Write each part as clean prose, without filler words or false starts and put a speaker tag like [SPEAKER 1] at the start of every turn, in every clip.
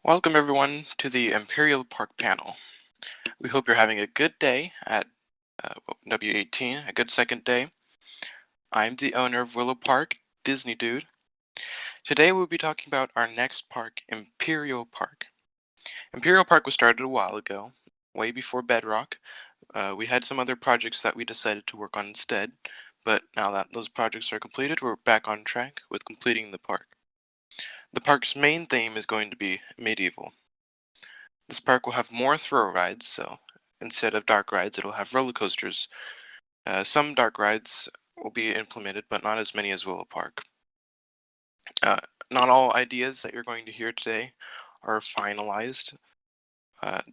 [SPEAKER 1] Welcome everyone to the Imperial Park Panel. We hope you're having a good day at W18, a good second day. I'm the owner of Willow Park, Disney Dude. Today we'll be talking about our next park, Imperial Park. Imperial Park was started a while ago, way before Bedrock. We had some other projects that we decided to work on instead, but now that those projects are completed, we're back on track with completing the park. The park's main theme is going to be medieval. This park will have more thrill rides, so instead of dark rides, it'll have roller coasters. Some dark rides will be implemented, but not as many as Willow Park. Uh, Not all ideas that you're going to hear today are finalized.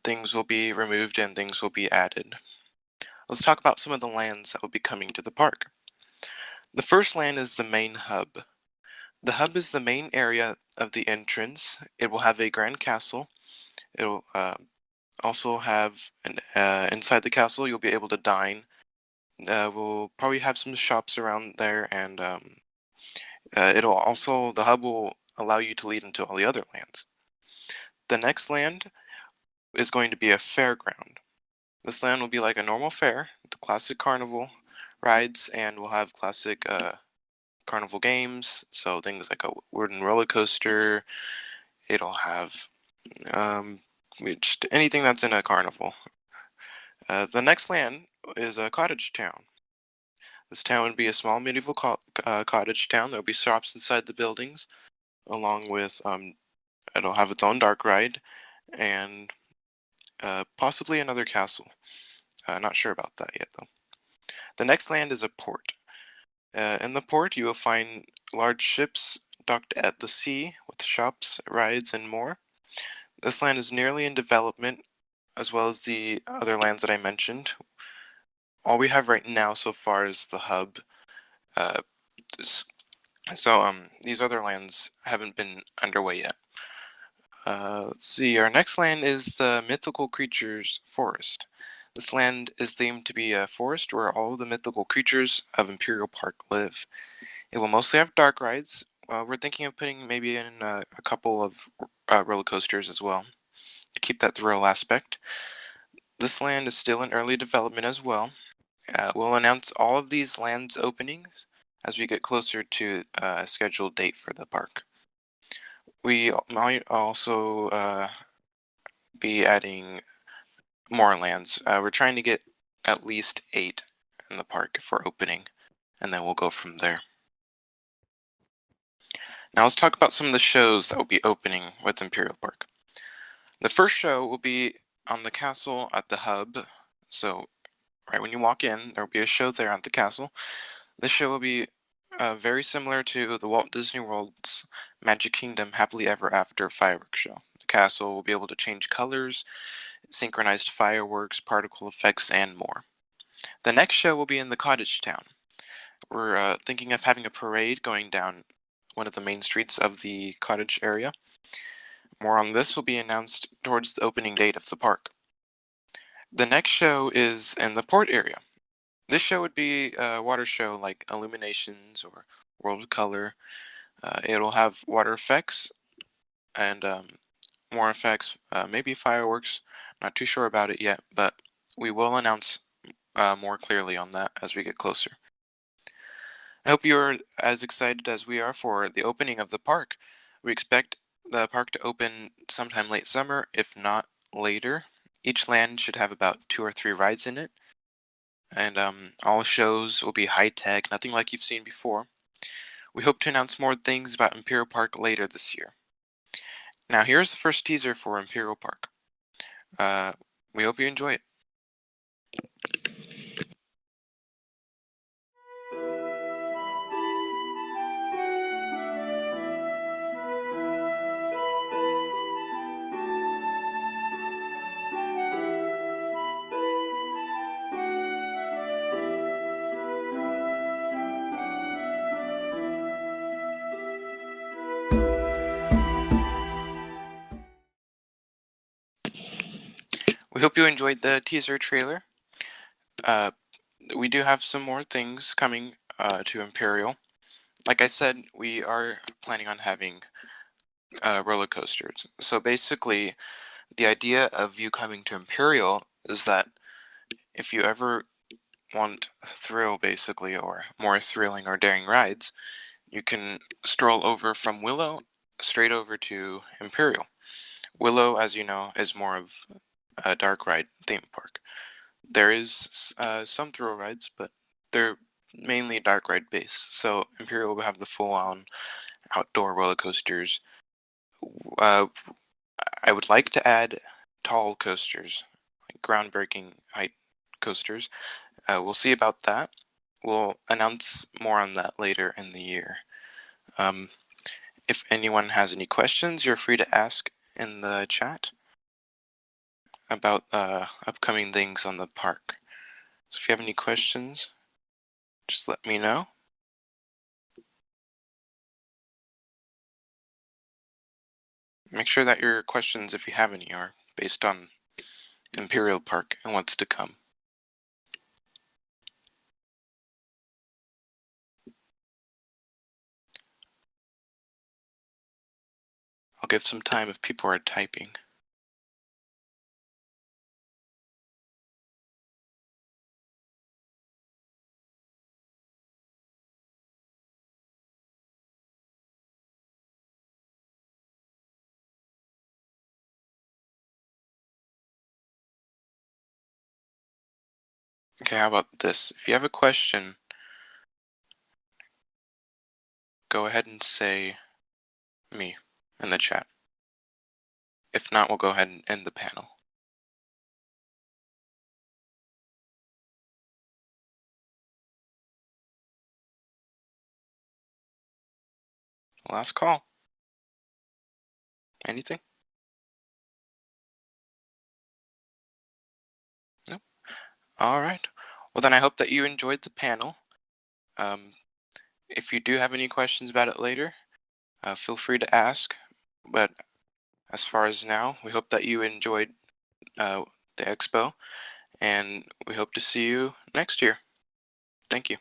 [SPEAKER 1] Things will be removed and things will be added. Let's talk about some of the lands that will be coming to the park. The first land is the main hub. The hub is the main area of the entrance. It will have a grand castle. It will also have inside the castle you'll be able to dine. We'll probably have some shops around there, and the hub will allow you to lead into all the other lands. The next land is going to be a fairground. This land will be like a normal fair, the classic carnival rides, and we'll have classic carnival games, so things like a wooden roller coaster. It'll have just anything that's in a carnival. The next land is a cottage town. This town would be a small medieval cottage town. There'll be shops inside the buildings, along with it'll have its own dark ride, and possibly another castle. Not sure about that yet, though. The next land is a port. In the port, you will find large ships docked at the sea with shops, rides, and more. This land is nearly in development, as well as the other lands that I mentioned. All we have right now so far is the hub. Uh, these other lands haven't been underway yet. Let's see, our next land is the Mythical Creatures Forest. This land is themed to be a forest where all the mythical creatures of Imperial Park live. It will mostly have dark rides. We're thinking of putting maybe in a couple of roller coasters as well to keep that thrill aspect. This land is still in early development as well. We'll announce all of these lands openings as we get closer to a scheduled date for the park. We might also be adding more lands. We're trying to get at least 8 in the park for opening, and then we'll go from there. Now let's talk about some of the shows that will be opening with Imperial Park. The first show will be on the castle at the hub. So right when you walk in, there will be a show there at the castle. This show will be very similar to the Walt Disney World's Magic Kingdom Happily Ever After fireworks show. The castle will be able to change colors, synchronized fireworks, particle effects, and more. The next show will be in the Cottage Town. We're thinking of having a parade going down one of the main streets of the cottage area. More on this will be announced towards the opening date of the park. The next show is in the port area. This show would be a water show like Illuminations or World of Color. It'll have water effects and more effects, maybe fireworks. Not too sure about it yet, but we will announce more clearly on that as we get closer. I hope you're as excited as we are for the opening of the park. We expect the park to open sometime late summer, if not later. Each land should have about 2 or 3 rides in it, and all shows will be high-tech, nothing like you've seen before. We hope to announce more things about Imperial Park later this year. Now here's the first teaser for Imperial Park. We hope you enjoy it. We hope you enjoyed the teaser trailer. We do have some more things coming to Imperial. Like I said, we are planning on having roller coasters. So basically, the idea of you coming to Imperial is that if you ever want thrill, basically, or more thrilling or daring rides, you can stroll over from Willow straight over to Imperial. Willow, as you know, is more of a dark ride theme park. There is some thrill rides, but they're mainly dark ride based. So Imperial will have the full-on outdoor roller coasters. Uh, I would like to add tall coasters, like groundbreaking height coasters. We'll see about that. We'll announce more on that later in the year. Um, if anyone has any questions, you're free to ask in the chat about upcoming things on the park. So if you have any questions, just let me know. Make sure that your questions, if you have any, are based on Imperial Park and what's to come. I'll give some time if people are typing. Okay, how about this? If you have a question, go ahead and say me in the chat. If not, we'll go ahead and end the panel. Last call. Anything? No? All right. Well, then I hope that you enjoyed the panel. If you do have any questions about it later, feel free to ask. But as far as now, we hope that you enjoyed the expo, and we hope to see you next year. Thank you.